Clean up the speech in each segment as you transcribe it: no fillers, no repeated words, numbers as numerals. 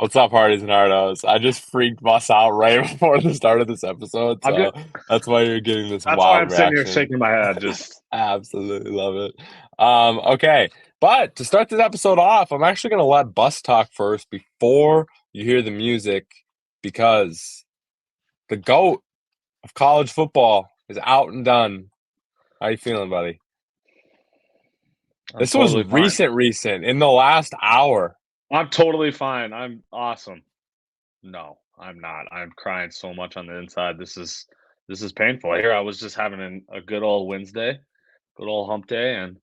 What's up, Hardies and Hardos? I just freaked Bus out right before the start of this episode, I'm so just that's why you're getting this that's why wild I'm sitting here reaction. shaking my head. Just I absolutely love it. Okay, but to start this episode off, I'm actually gonna let Bus talk first before you hear the music, because the GOAT of college football is out and done. How you feeling, buddy? I'm This was totally fine. recent, in the last hour. I'm totally fine. I'm awesome. No, I'm not. I'm crying so much on the inside. This is painful. Here I was just having a good old Wednesday, good old hump day, and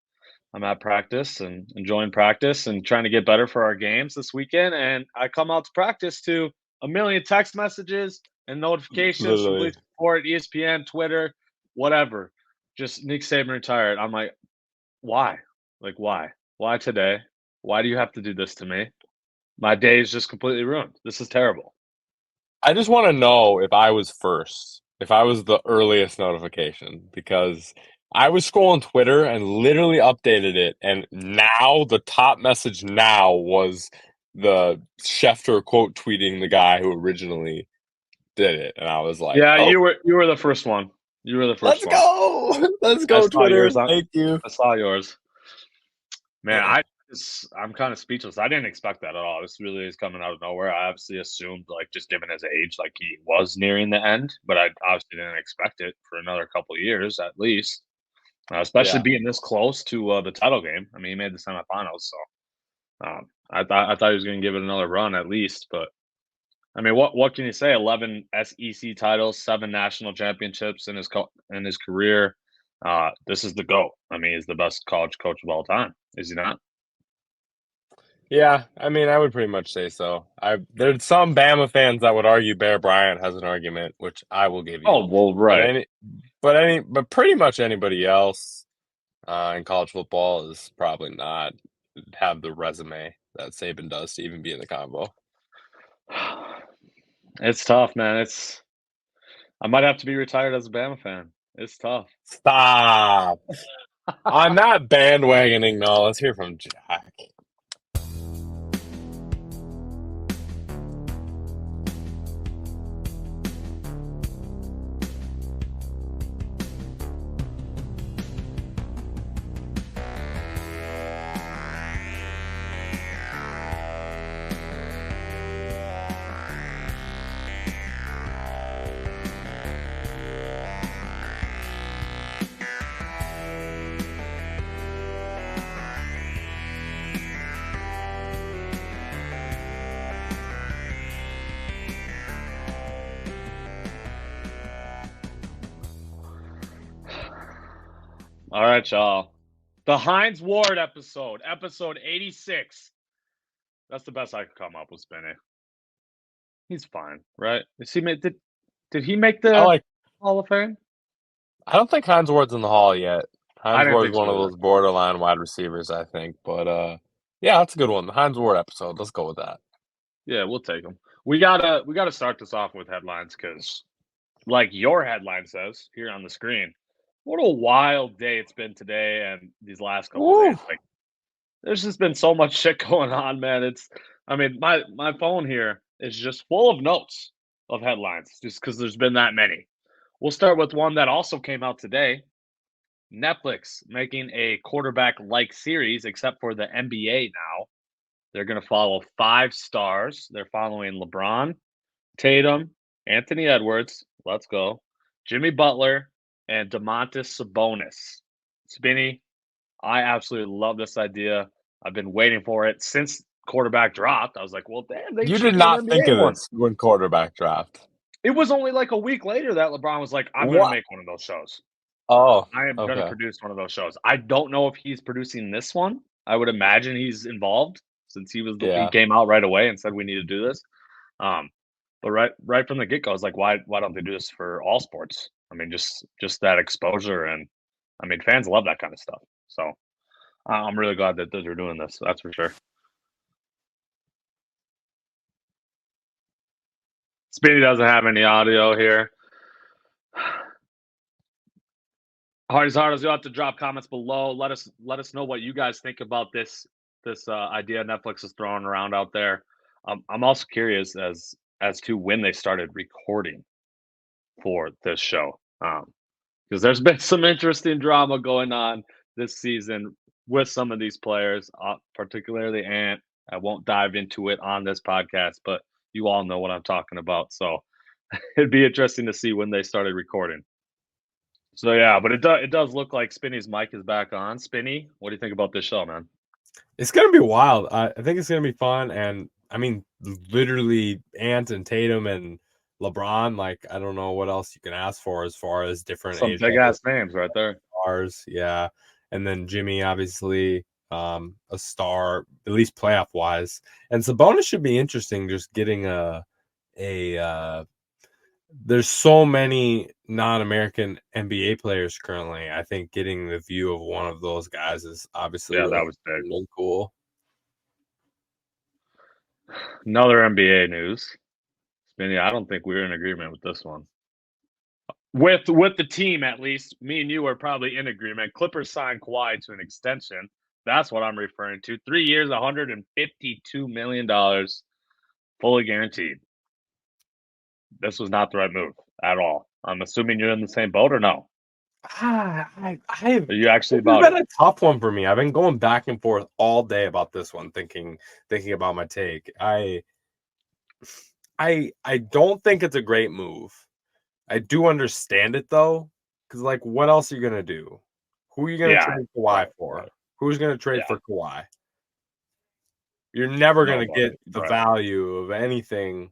I'm at practice and enjoying practice and trying to get better for our games this weekend. And I come out to practice to a million text messages and notifications from Literally. Bleach Report, ESPN, Twitter, whatever. Just Nick Saban retired. I'm like, why? Like, why? Why today? Why do you have to do this to me? My day is just completely ruined. This is terrible. I just want to know if I was first, if I was the earliest notification, because I was scrolling Twitter and literally updated it, and now the top message now was the Schefter quote tweeting the guy who originally did it, and I was like, Yeah, "Oh, you were the first one. You were the let's first one. go, let's I go, saw Twitter, yours on thank you." I saw yours. Man, I'm kind of speechless. I didn't expect that at all. This really is coming out of nowhere. I obviously assumed, like, just given his age, like he was nearing the end, but I obviously didn't expect it for another couple of years at least. Especially Yeah, being this close to the title game. I mean, he made the semifinals, so I thought he was going to give it another run at least. But I mean, what can you say? 11 SEC titles, 7 national championships in his career. This is the GOAT. I mean, he's the best college coach of all time. Is he not? yeah. I mean, I would pretty much say so. There's some Bama fans that would argue Bear Bryant has an argument, which I will give you, Oh well, but right. but pretty much anybody else in college football is probably not have the resume that Saban does to even be in the combo. It's tough, man. I might have to be retired as a Bama fan. It's tough. Stop. I'm not bandwagoning. No, let's hear from Jack. All right, y'all. The Heinz Ward episode 86. That's the best I could come up with, Spinny. He's fine, right? Did he make I the like. Hall of Fame? I don't think Hines Ward's in the hall yet. I Hines didn't Ward's think so one of either. those borderline wide receivers, I think. But yeah, that's a good one. The Hines Ward episode. Let's go with that. Yeah, we'll take him. We gotta start this off with headlines because, like your headline says here on the screen, what a wild day it's been today and these last couple of days. Woo! Like, there's just been so much shit going on, man. I mean, my phone here is just full of notes of headlines, just because there's been that many. We'll start with one that also came out today. Netflix making a quarterback-like series, except for the NBA now. They're going to follow 5 stars. They're following LeBron, Tatum, Anthony Edwards, let's go, Jimmy Butler, and Domantas Sabonis. Spinny, I absolutely love this idea. I've been waiting for it since quarterback dropped. I was like, well, damn, they You should did do an not think NBA of one. this when quarterback draft. It was only like a week later that LeBron was like, I'm going to What? make one of those shows. Oh, I am going to okay. produce one of those shows. I don't know if he's producing this one. I would imagine he's involved since he Yeah. came out right away and said we need to do this. Um, but right from the get go, I was like, why don't they do this for all sports? I mean, just that exposure, and I mean, fans love that kind of stuff. So I'm really glad that they're doing this. That's for sure. Speedy doesn't have any audio here. Hard as you'll have to drop comments below. Let us know what you guys think about this idea Netflix is throwing around out there. I'm also curious as to when they started recording for this show, because there's been some interesting drama going on this season with some of these players, particularly Ant. I won't dive into it on this podcast, but you all know what I'm talking about. So it'd be interesting to see when they started recording. So yeah, but it does look like Spinny's mic is back on. Spinny, what do you think about this show, man? It's gonna be wild. I think it's gonna be fun, and I mean, literally, Ant and Tatum and LeBron. Like, I don't know what else you can ask for as far as different Some age big level ass names right there. stars. Yeah, and then Jimmy, obviously, a star at least playoff wise, and Sabonis should be interesting. Just getting a there's so many non-American NBA players currently. I think getting the view of one of those guys is obviously Yeah, really, that was big. really cool. Another NBA news. Spinny, I don't think we're in agreement with this one. With the team, at least, me and you are probably in agreement. Clippers signed Kawhi to an extension. That's what I'm referring to. 3 years, $152 million, fully guaranteed. This was not the right move at all. I'm assuming you're in the same boat or no? I've Are you actually this has about been it? a tough one for me. I've been going back and forth all day about this one, thinking about my take. I don't think it's a great move. I do understand it though, because like, what else are you gonna do? Who are you gonna Yeah, trade Kawhi right, for? right. Who's gonna trade Yeah, for Kawhi? You're never gonna nobody. get the Right. value of anything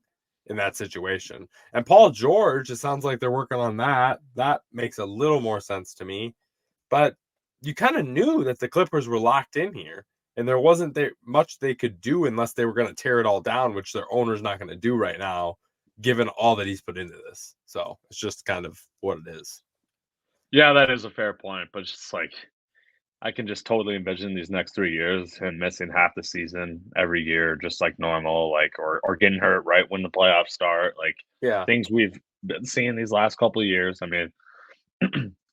in that situation. And Paul George, it sounds like they're working on that. That makes a little more sense to me. But you kind of knew that the Clippers were locked in here, and there wasn't there much they could do unless they were going to tear it all down, which their owner's not going to do right now, given all that he's put into this. So it's just kind of what it is. Yeah, that is a fair point, but it's just like I can just totally envision these next 3 years him missing half the season every year, just like normal, like or getting hurt right when the playoffs start, like Yeah. things we've been seeing these last couple of years. I mean,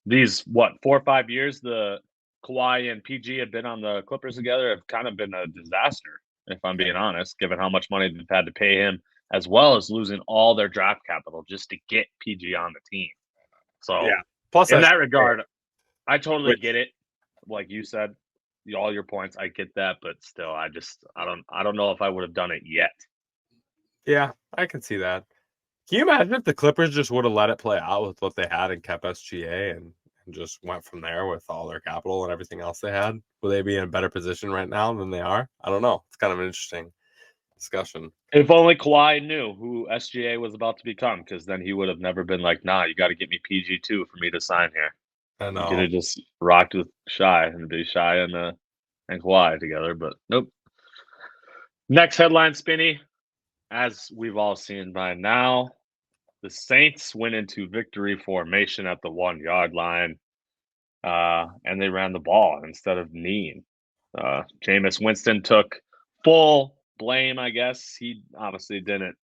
these what 4 or 5 years the Kawhi and PG have been on the Clippers together have kind of been a disaster, if I'm being honest, given how much money they've had to pay him, as well as losing all their draft capital just to get PG on the team. Yeah. So, Plus in that's that regard, I totally which get it. Like you said, all your points, I get that, but still, I don't know if I would have done it yet. yeah, I can see that. Can you imagine if the Clippers just would have let it play out with what they had and kept SGA and just went from there with all their capital and everything else they had? Would they be in a better position right now than they are? I don't know. It's kind of an interesting discussion. If only Kawhi knew who SGA was about to become, because then he would have never been like, "Nah, you got to get me PG2 for me to sign here." I He could have know. just rocked with Shy and be Shy and Kawhi together, but nope. Next headline, Spinny. As we've all seen by now, the Saints went into victory formation at the 1 yard line, and they ran the ball instead of kneeing. Jameis Winston took full blame, I guess. He obviously didn't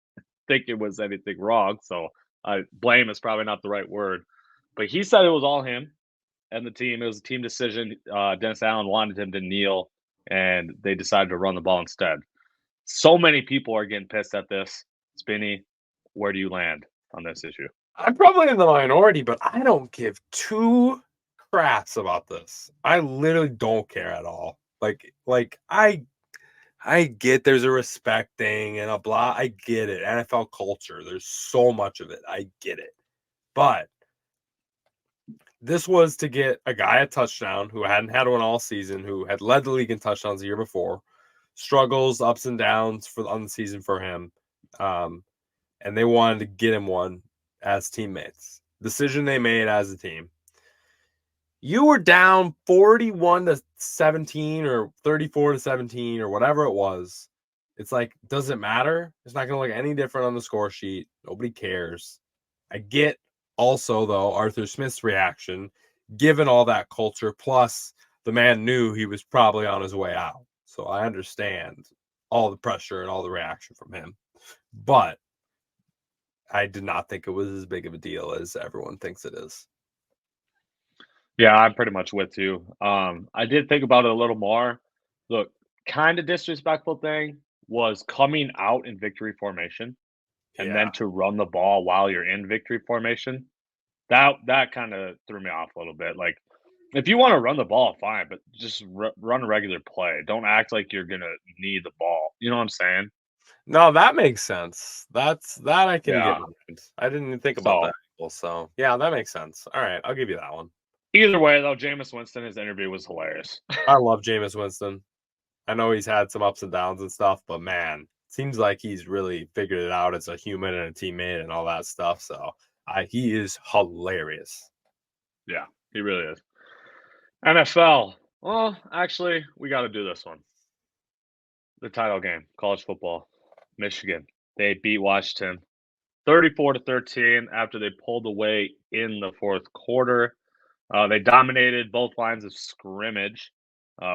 think it was anything wrong, so blame is probably not the right word. But he said it was all him and the team. It was a team decision. Dennis Allen wanted him to kneel, and they decided to run the ball instead. So many people are getting pissed at this. Spinny, where do you land on this issue? I'm probably in the minority, but I don't give two craps about this. I literally don't care at all. I get there's a respect thing and a blah. I get it. NFL culture. There's so much of it. I get it. But this was to get a guy a touchdown who hadn't had one all season, who had led the league in touchdowns the year before, struggles, ups and downs on the season for him. And they wanted to get him one as teammates. Decision they made as a team. You were down 41-17 or 34-17 or whatever it was. It's like, does it matter? It's not going to look any different on the score sheet. Nobody cares. I get also, though, Arthur Smith's reaction, given all that culture, plus the man knew he was probably on his way out. So I understand all the pressure and all the reaction from him. But I did not think it was as big of a deal as everyone thinks it is. Yeah, I'm pretty much with you. I did think about it a little more. Look, kind of disrespectful thing. was coming out in victory formation and Yeah. then to run the ball while you're in victory formation. That kind of threw me off a little bit. Like, if you want to run the ball, fine, but just run a regular play. Don't act like you're gonna need the ball. You know what I'm saying? No, that makes sense. That I can get Yeah. behind. I didn't even think about that So angle. So yeah, that makes sense. All right, I'll give you that one. either way, though, Jameis Winston, his interview was hilarious. I love Jameis Winston. I know he's had some ups and downs and stuff, but man, seems like he's really figured it out as a human and a teammate and all that stuff. So he is hilarious. Yeah, he really is. NFL. Well, actually, we got to do this one. The title game, college football, Michigan. They beat Washington 34-13 after they pulled away in the fourth quarter. They dominated both lines of scrimmage,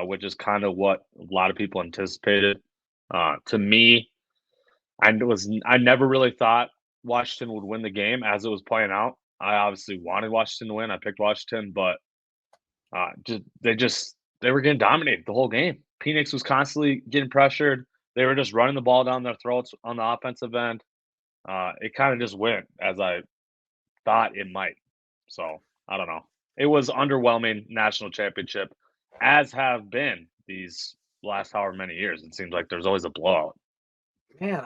which is kind of what a lot of people anticipated. To me, I never really thought Washington would win the game as it was playing out. I obviously wanted Washington to win. I picked Washington, but they were getting dominated the whole game. Penix was constantly getting pressured. They were just running the ball down their throats on the offensive end. It kind of just went as I thought it might. So I don't know. It was underwhelming national championship, as have been these last however many years. It seems like there's always a blowout. Man,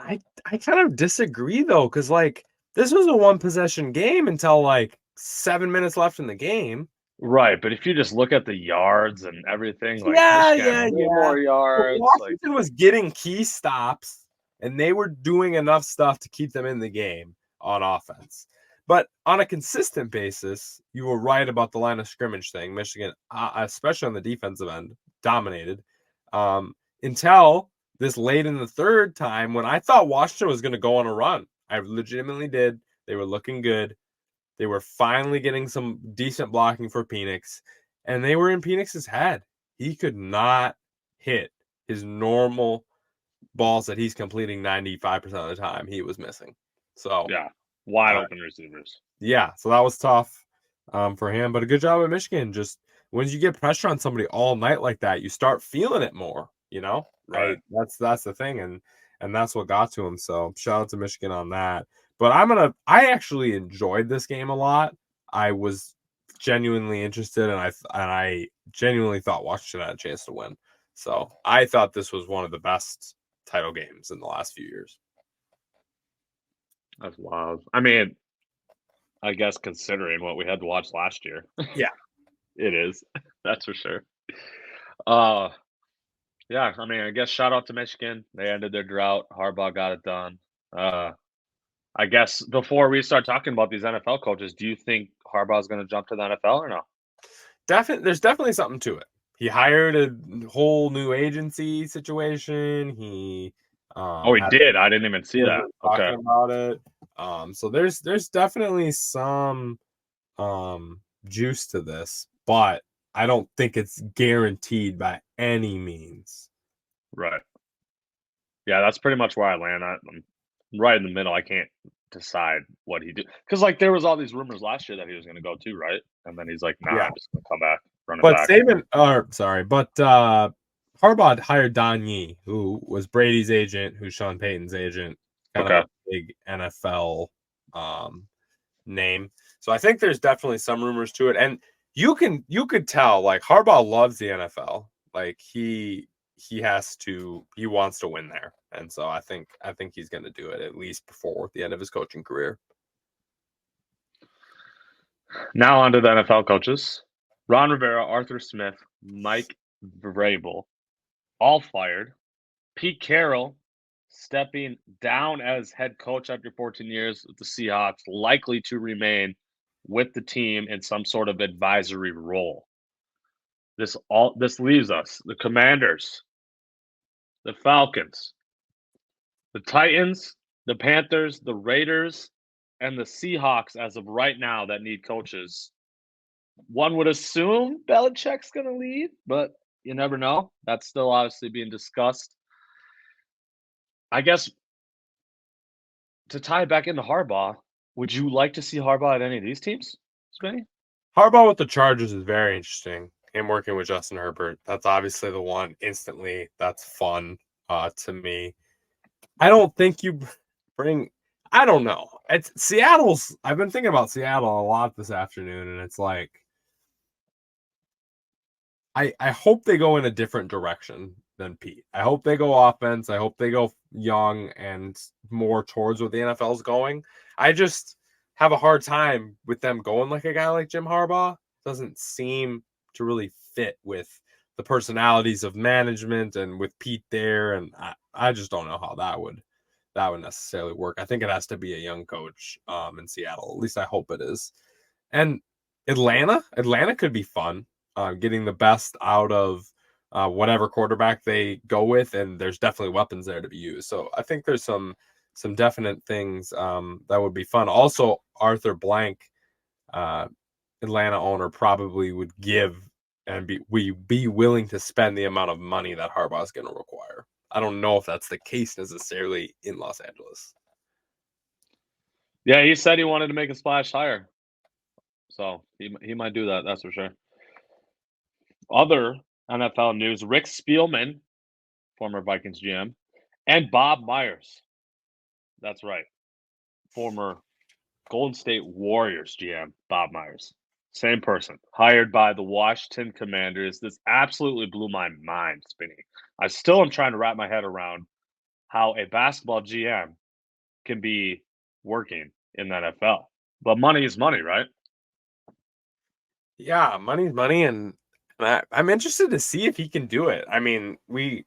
I kind of disagree though, because like this was a one possession game until like 7 minutes left in the game. Right, but if you just look at the yards and everything, like Yeah, Michigan had yeah, way yeah. more But yards. Like, Washington was getting key stops, and they were doing enough stuff to keep them in the game on offense. But on a consistent basis, you were right about the line of scrimmage thing. Michigan, especially on the defensive end, dominated until this late in the third time when I thought Washington was going to go on a run. I legitimately did. They were looking good. They were finally getting some decent blocking for Penix, and they were in Penix's head. He could not hit his normal balls that he's completing 95% of the time. He was missing. So, yeah, wide open receivers. yeah, so that was tough for him, but a good job at Michigan. Just when you get pressure on somebody all night like that, you start feeling it more, you know? Right. That's the thing, and that's what got to him. So shout out to Michigan on that. But I actually enjoyed this game a lot. I was genuinely interested, and I genuinely thought Washington had a chance to win. So I thought this was one of the best title games in the last few years. That's wild. I mean, I guess considering what we had to watch last year, Yeah. it is. That's for sure. Uh yeah, I mean, I guess shout out to Michigan. They ended their drought. Harbaugh got it done. Uh I guess before we start talking about these NFL coaches, do you think Harbaugh's going to jump to the NFL or no? There's definitely something to it. He hired a whole new agency situation. He Oh, he had did. I didn't even see that. Okay. talking about it. So there's definitely some juice to this, but I don't think it's guaranteed by any means. Right. Yeah, that's pretty much where I land. I'm right in the middle. I can't decide what he did because, like, there was all these rumors last year that he was going to go too, right? And then he's like, "Nah, Yeah, I'm just going to come back, run it but back." Harbaugh hired Don Yee, who was Brady's agent, who's Sean Payton's agent, kind of Okay. a big NFL name. So I think there's definitely some rumors to it, and you could tell like Harbaugh loves the NFL. Like he wants to win there, and so I think he's going to do it at least before the end of his coaching career. Now on to the NFL coaches: Ron Rivera, Arthur Smith, Mike Vrabel, all fired. Pete Carroll stepping down as head coach after 14 years with the Seahawks, likely to remain with the team in some sort of advisory role. This leaves us the Commanders, the Falcons, the Titans, the Panthers, the Raiders, and the Seahawks as of right now that need coaches. One would assume Belichick's going to lead, but you never know. That's still obviously being discussed. I guess to tie it back into Harbaugh, would you like to see Harbaugh at any of these teams, Spinny? Harbaugh with the Chargers is very interesting. Him working with Justin Herbert, that's obviously the one instantly. That's fun to me. I don't think you bring. I don't know. It's Seattle's. I've been thinking about Seattle a lot this afternoon, and it's like I hope they go in a different direction than Pete. I hope they go offense. I hope they go young and more towards what the NFL's going. I just have a hard time with them going like a guy like Jim Harbaugh. Doesn't seem to really fit with the personalities of management and with Pete there. And I just don't know how that would necessarily work. I think it has to be a young coach in Seattle. At least I hope it is. And Atlanta could be fun. Getting the best out of whatever quarterback they go with, and there's definitely weapons there to be used. So I think there's some definite things that would be fun. Also, Arthur Blank, Atlanta owner, probably would give and be willing to spend the amount of money that Harbaugh is going to require. I don't know if that's the case necessarily in Los Angeles. Yeah, he said he wanted to make a splash higher, so he might do that. That's for sure. Other NFL news: Rick Spielman, former Vikings GM, and Bob Myers. That's right, former Golden State Warriors GM Bob Myers. Same person, hired by the Washington Commanders. This absolutely blew my mind, Spinny. I still am trying to wrap my head around how a basketball GM can be working in the NFL. But money is money, right? Yeah, money's money, and I'm interested to see if he can do it. I mean, I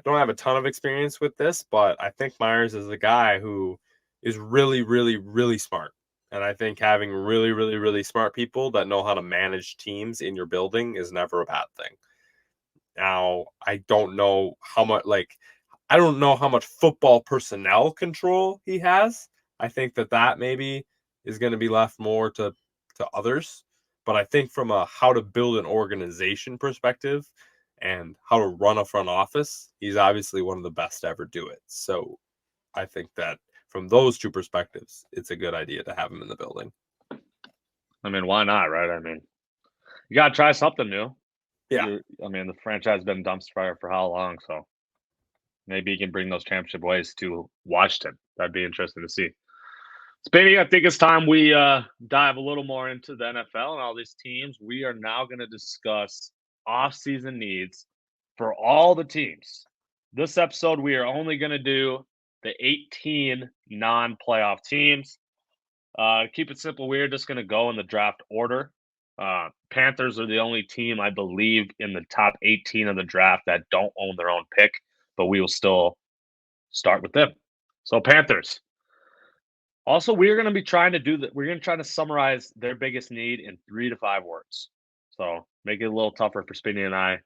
don't have a ton of experience with this, but I think Myers is a guy who is really, really, really smart. And I think having really, really, really smart people that know how to manage teams in your building is never a bad thing. Now, I don't know how much football personnel control he has. I think that maybe is going to be left more to others. But I think from a how to build an organization perspective and how to run a front office, he's obviously one of the best to ever do it. So I think that from those two perspectives, it's a good idea to have him in the building. I mean, why not, right? I mean, you got to try something new. Yeah. I mean, the franchise has been dumpster fire for how long? So maybe he can bring those championship ways to Washington. That'd be interesting to see. Spady, I think it's time we dive a little more into the NFL and all these teams. We are now going to discuss off-season needs for all the teams. This episode, we are only going to do the 18 non-playoff teams. Keep it simple. We're just going to go in the draft order. Panthers are the only team, I believe, in the top 18 of the draft that don't own their own pick, but we will still start with them. So Panthers. Also, we're going to be trying to do that. We're going to try to summarize their biggest need in 3 to 5 words. So make it a little tougher for Spinny and I.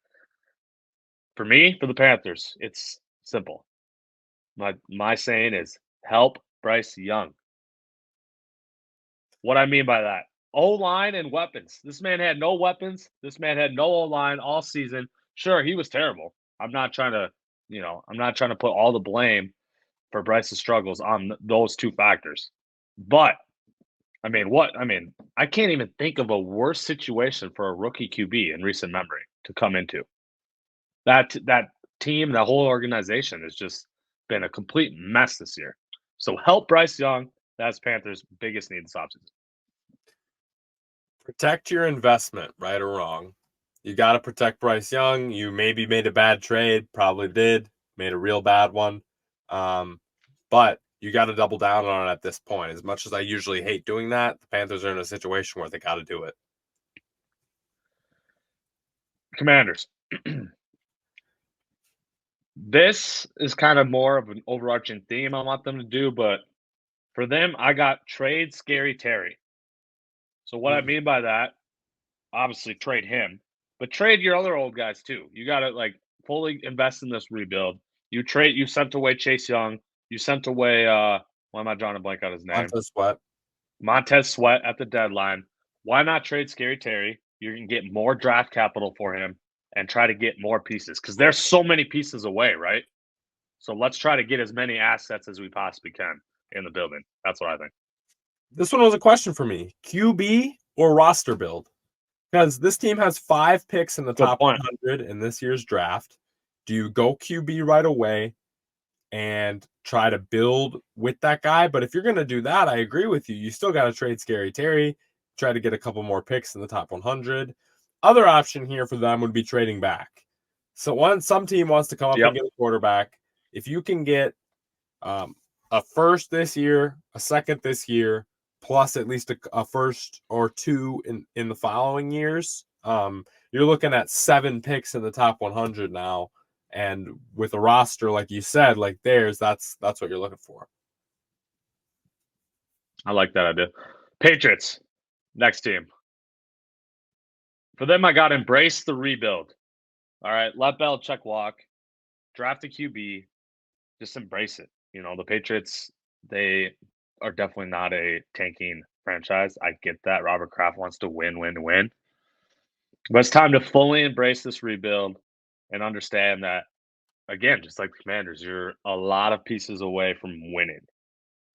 For me, for the Panthers, it's simple. My saying is help Bryce Young. What I mean by that, O-line and weapons. This man had no weapons. This man had no O-line all season. Sure, he was terrible. I'm not trying to put all the blame for Bryce's struggles on those two factors. But I mean, I can't even think of a worse situation for a rookie QB in recent memory to come into. That team, that whole organization has just been a complete mess this year. So help Bryce Young. That's Panthers' biggest need this offseason. Protect your investment, right or wrong. You got to protect Bryce Young. You maybe made a bad trade, probably did, made a real bad one. But you got to double down on it at this point. As much as I usually hate doing that, the Panthers are in a situation where they got to do it. Commanders. This is kind of more of an overarching theme I want them to do, but for them, I got trade Scary Terry. So what I mean by that, obviously trade him, but trade your other old guys too. You got to fully invest in this rebuild. You sent away Chase Young. You sent away why am I drawing a blank on his name? Montez Sweat at the deadline. Why not trade Scary Terry? You can get more draft capital for him and try to get more pieces because there's so many pieces away, right? So let's try to get as many assets as we possibly can in the building. That's what I think. This one was a question for me. QB or roster build? Because this team has 5 picks in the top 100 in this year's draft. Do you go QB right away? and try to build with that guy. But if you're going to do that, I agree with you. You still got to trade Scary Terry, try to get a couple more picks in the top 100. Other option here for them would be trading back. So some team wants to come up and get a quarterback. If you can get a first this year, a second this year, plus at least a first or two in the following years, you're looking at 7 picks in the top 100 now. And with a roster, like you said, like theirs, that's what you're looking for. I like that idea. Patriots, next team. For them, I got embrace the rebuild. All right, let Belichick walk, draft a QB, just embrace it. You know, the Patriots, they are definitely not a tanking franchise. I get that. Robert Kraft wants to win, win, win. But it's time to fully embrace this rebuild and understand that, again, just like the Commanders, you're a lot of pieces away from winning.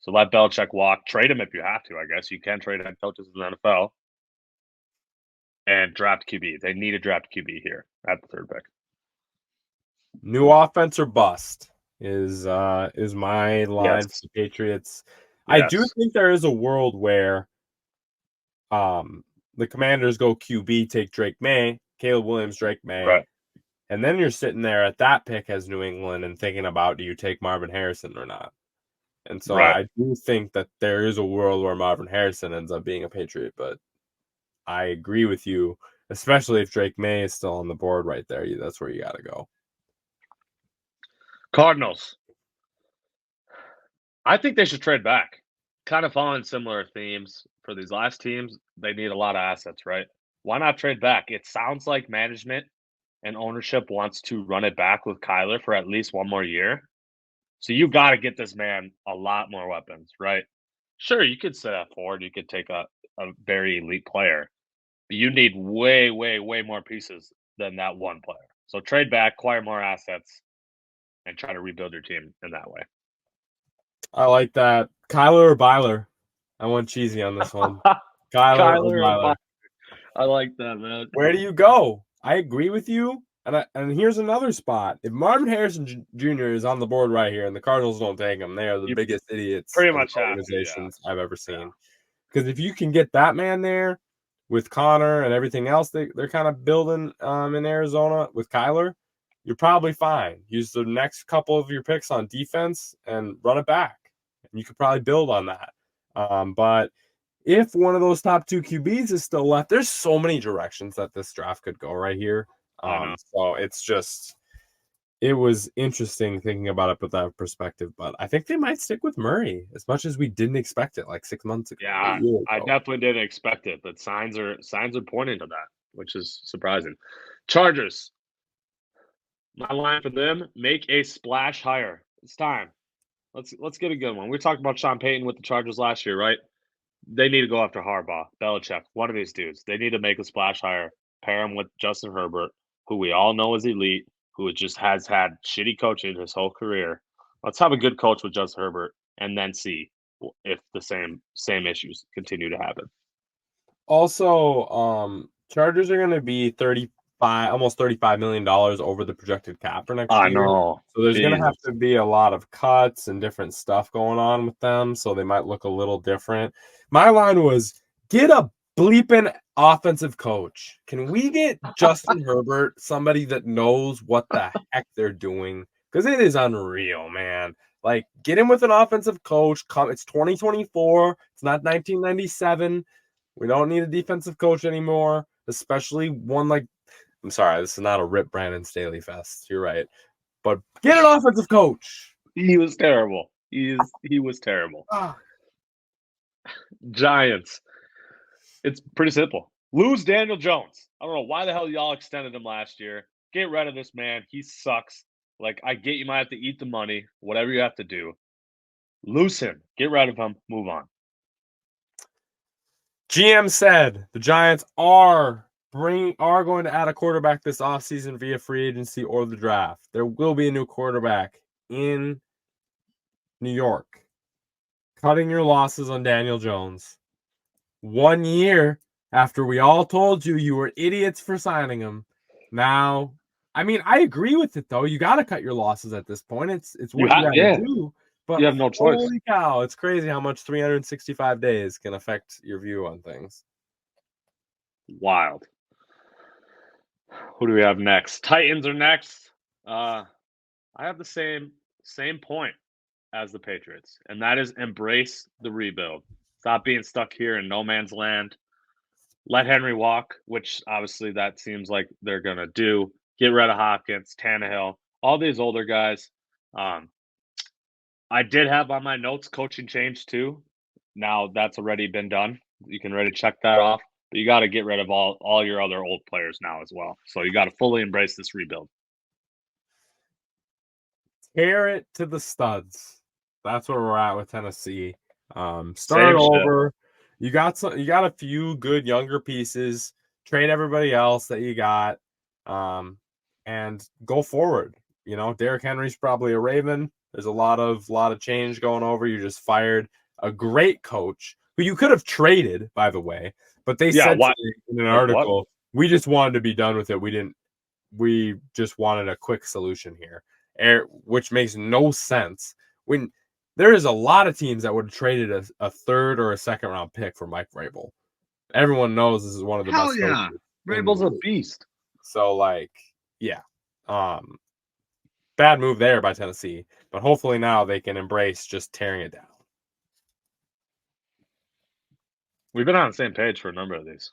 So let Belichick walk. Trade him if you have to, I guess. You can trade head coaches in the NFL. And draft QB. They need a draft QB here at the 3rd pick. New offense or bust is my line for the Patriots. Yes. I do think there is a world where the Commanders go QB, take Drake May, Caleb Williams, Drake May. Right. And then you're sitting there at that pick as New England and thinking about, do you take Marvin Harrison or not? And so I do think that there is a world where Marvin Harrison ends up being a Patriot, but I agree with you, especially if Drake May is still on the board right there. That's where you got to go. Cardinals. I think they should trade back. Kind of following similar themes for these last teams. They need a lot of assets, right? Why not trade back? It sounds like management and ownership wants to run it back with Kyler for at least one more year. So you got to get this man a lot more weapons, right? Sure, you could set up forward. You could take a very elite player. But you need way, way, way more pieces than that one player. So trade back, acquire more assets, and try to rebuild your team in that way. I like that. Kyler or Byler? I went cheesy on this one. Kyler or Byler? I like that, man. Where do you go? I agree with you. And here's another spot. If Marvin Harrison Jr. is on the board right here and the Cardinals don't take him, they are the biggest idiots pretty much organizations I've ever seen. Because if you can get that man there with Connor and everything else they're kind of building in Arizona with Kyler, you're probably fine. Use the next couple of your picks on defense and run it back. And you could probably build on that. But if one of those top 2 QBs is still left, there's so many directions that this draft could go right here. So it was interesting thinking about it with that perspective. But I think they might stick with Murray as much as we didn't expect it like 6 months ago. Yeah, I definitely didn't expect it, but signs are pointing to that, which is surprising. Chargers. My line for them: make a splash hire. It's time. Let's get a good one. We talked about Sean Payton with the Chargers last year, right? They need to go after Harbaugh, Belichick, one of these dudes. They need to make a splash hire, pair him with Justin Herbert, who we all know is elite, who just has had shitty coaching his whole career. Let's have a good coach with Justin Herbert and then see if the same issues continue to happen. Also, Chargers are going to be almost $35 million over the projected cap for next year. I know. So there's going to have to be a lot of cuts and different stuff going on with them. So they might look a little different. My line was, get a bleeping offensive coach. Can we get Justin Herbert, somebody that knows what the heck they're doing? Because it is unreal, man. Like, get him with an offensive coach. It's 2024. It's not 1997. We don't need a defensive coach anymore, especially one like, I'm sorry, this is not a Rip Brandon Staley fest. You're right. But get an offensive coach. He was terrible. He was terrible. Giants. It's pretty simple. Lose Daniel Jones. I don't know why the hell y'all extended him last year. Get rid of this man. He sucks. Like, I get you might have to eat the money, whatever you have to do. Lose him. Get rid of him. Move on. GM said the Giants are going to add a quarterback this offseason via free agency or the draft. There will be a new quarterback in New York. Cutting your losses on Daniel Jones. 1 year after we all told you were idiots for signing him. Now I mean, I agree with it though. You got to cut your losses at this point. It's You what you have, got to yeah, do. you But have no choice. holy cow, it's crazy how much 365 days can affect your view on things. Wild. Who do we have next? Titans are next. I have the same point as the Patriots, and that is embrace the rebuild. Stop being stuck here in no man's land. Let Henry walk, which obviously that seems like they're gonna do. Get rid of Hopkins, Tannehill, all these older guys. Um, I did have on my notes coaching change too. Now that's already been done. You can already check that off. But you got to get rid of all your other old players now as well. So you got to fully embrace this rebuild. Tear it to the studs. That's where we're at with Tennessee. Start Same shit. over. You got a few good younger pieces. Trade everybody else that you got, and go forward. You know, Derrick Henry's probably a Raven. There's a lot of change going over. You just fired a great coach who you could have traded, by the way. But they Yeah. said Why? in an Like what? article, we just wanted to be done with it. We just wanted a quick solution here, which makes no sense. When there is a lot of teams that would have traded a third or a second round pick for Mike Vrabel. Everyone knows this is one of the Hell best yeah. coaches in the Vrabel's a league. beast. So, like, yeah, bad move there by Tennessee, but hopefully now they can embrace just tearing it down. We've been on the same page for a number of these.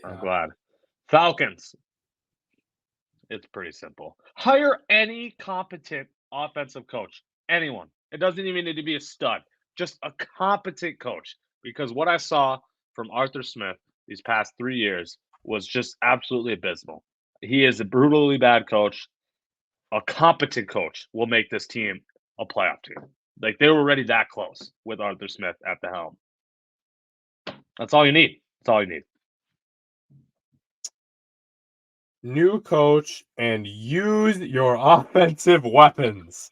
I'm Yeah. glad. Falcons. It's pretty simple. Hire any competent offensive coach. Anyone. It doesn't even need to be a stud. Just a competent coach. Because what I saw from Arthur Smith these past 3 years was just absolutely abysmal. He is a brutally bad coach. A competent coach will make this team a playoff team. Like they were already that close with Arthur Smith at the helm. That's all you need. That's all you need. New coach and use your offensive weapons.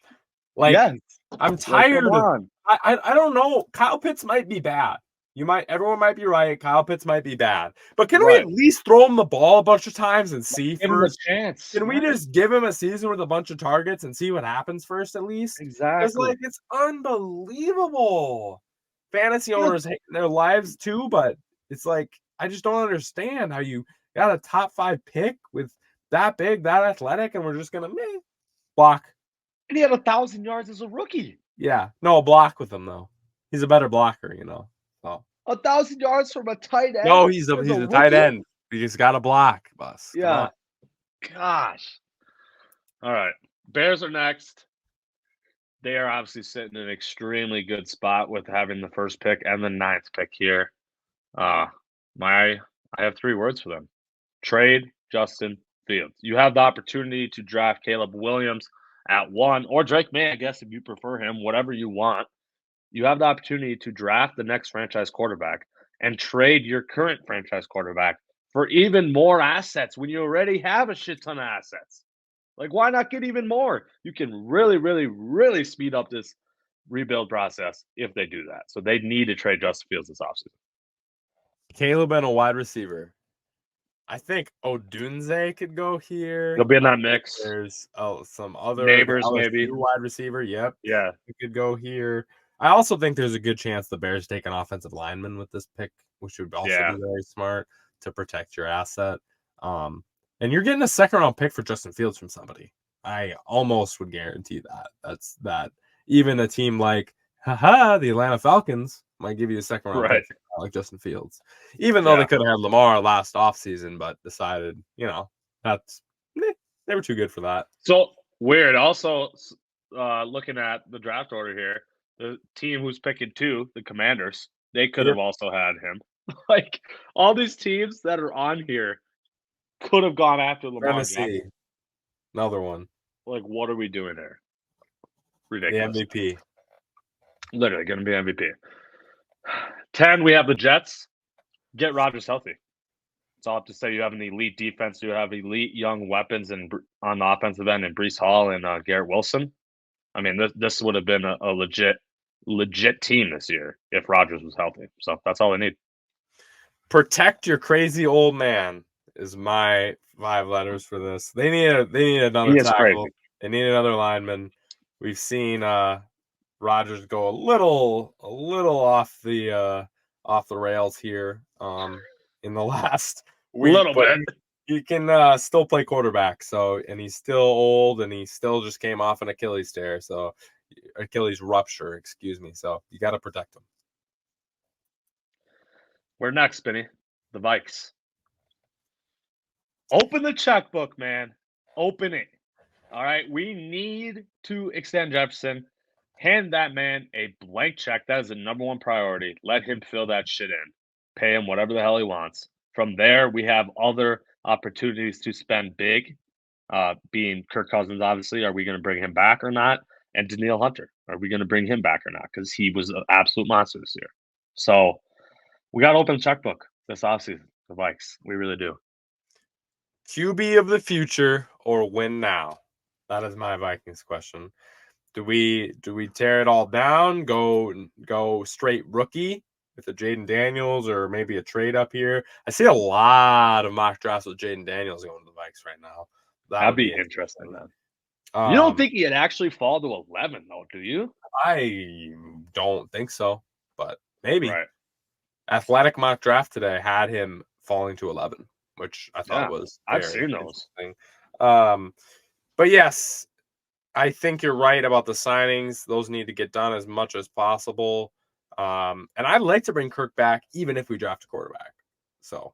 Like, Yes. I'm Like, tired come of. on. I don't know. Kyle Pitts might be bad. Everyone might be right. Kyle Pitts might be bad. But can we Right. at least throw him the ball a bunch of times and see Give him a first? chance. Can we Yeah, just give him a season with a bunch of targets and see what happens first at least? Because exactly. like it's unbelievable. Fantasy Yeah, owners hate their lives too, but it's like I just don't understand how you got a top 5 pick with that big, that athletic, and we're just gonna block. and he had 1,000 yards as a rookie. Yeah, no, block with him though. He's a better blocker, you know. So 1,000 yards from a tight no, end he's a as a tight rookie? end. He's got to block, Bus. Come on. Yeah. Gosh. All right. Bears are next. They are obviously sitting in an extremely good spot with having the first pick and the 9th pick here. Uh my I have 3 words for them. Trade Justin Fields. You have the opportunity to draft Caleb Williams at 1 or Drake May, I guess if you prefer him, whatever you want. You have the opportunity to draft the next franchise quarterback and trade your current franchise quarterback for even more assets when you already have a shit ton of assets. Like, why not get even more? You can really, really, really speed up this rebuild process if they do that. So they need to trade Justin Fields this offseason. Caleb and a wide receiver. I think Odunze could go He'll here. be in that mix. There's some other Neighbors, maybe. LSU wide receiver. Yep, Yeah. he could go here. I also think there's a good chance the Bears take an offensive lineman with this pick, which would also Yeah. be very smart to protect your asset. And you're getting a second round pick for Justin Fields from somebody. I almost would guarantee that. That's that. Even a team like the Atlanta Falcons might give you a second round Right. pick for like Justin Fields. Even though they could have had Lamar last offseason, but decided, that's they were too good for that. So weird. Also, looking at the draft order here, the team who's picking 2, the Commanders, they could have also had him. Like all these teams that are on here could have gone after Lamar Tennessee, Jackson. another one. Like, what are we doing there? The Ridiculous. MVP. Literally going to be MVP. 10, we have the Jets. Get Rodgers healthy. That's all I have to say. You have an elite defense. You have elite young weapons and on the offensive end in Brees Hall and Garrett Wilson. I mean, this would have been a legit team this year if Rodgers was healthy. So that's all we need. Protect your crazy old man. is my 5 letters for this. They need another He is tackle. crazy. They need another lineman. We've seen Rodgers go a little off the rails here in the last A week, little but bit. he can still play quarterback. So, and he's still old, and he still just came off an Achilles tear. So, Achilles rupture, excuse me. So you got to protect him. We're next, Spinny. The Vikes. Open the checkbook, man. Open it. All right. We need to extend Jefferson. Hand that man a blank check. That is the number one priority. Let him fill that shit in. Pay him whatever the hell he wants. From there, we have other opportunities to spend big, being Kirk Cousins, obviously. Are we going to bring him back or not? And Daniil Hunter. Are we going to bring him back or not? Because he was an absolute monster this year. So we got to open the checkbook this offseason, the Vikes. We really do. QB of the future or win now? That is my Vikings question. Do we tear it all down? Go straight rookie with the Jaden Daniels, or maybe a trade up here? I see a lot of mock drafts with Jaden Daniels going to the Vikes right now. That That'd would be be interesting, interesting. man. You don't Um, think he'd actually fall to 11, though, do you? I don't think so, but maybe. Right. Athletic mock draft today had him falling to 11, which I thought Yeah. was I've very seen those. interesting. But yes, I think you're right about the signings. Those need to get done as much as possible. And I'd like to bring Kirk back, even if we draft a quarterback. So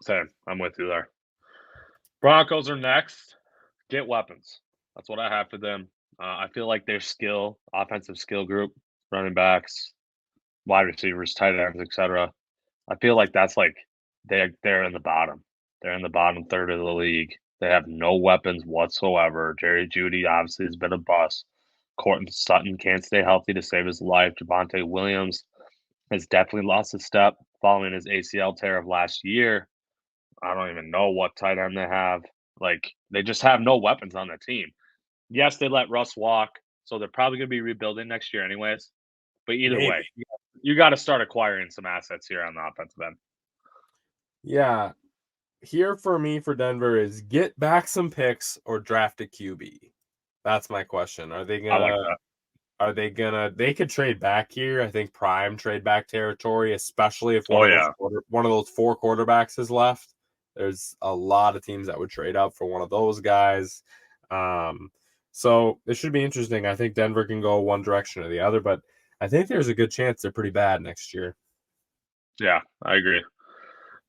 Same. I'm with you there. Broncos are next. Get weapons. That's what I have for them. I feel like their offensive skill group, running backs, wide receivers, tight ends, etc. I feel like that's like they're in the bottom. They're in the bottom third of the league. They have no weapons whatsoever. Jerry Jeudy obviously has been a bust. Courtland Sutton can't stay healthy to save his life. Javonte Williams has definitely lost a step following his ACL tear of last year. I don't even know what tight end they have. Like, they just have no weapons on the team. Yes, they let Russ walk, so they're probably going to be rebuilding next year, anyways. But either maybe. way, you got to start acquiring some assets here on the offensive end. Yeah. Here for me for Denver is get back some picks or draft a QB. That's my question. I like that. They could trade back here. I think prime trade back territory, especially if Oh, yeah. one of those 4 quarterbacks is left. There's a lot of teams that would trade up for one of those guys. So it should be interesting. I think Denver can go one direction or the other, but I think there's a good chance they're pretty bad next year. Yeah, I agree.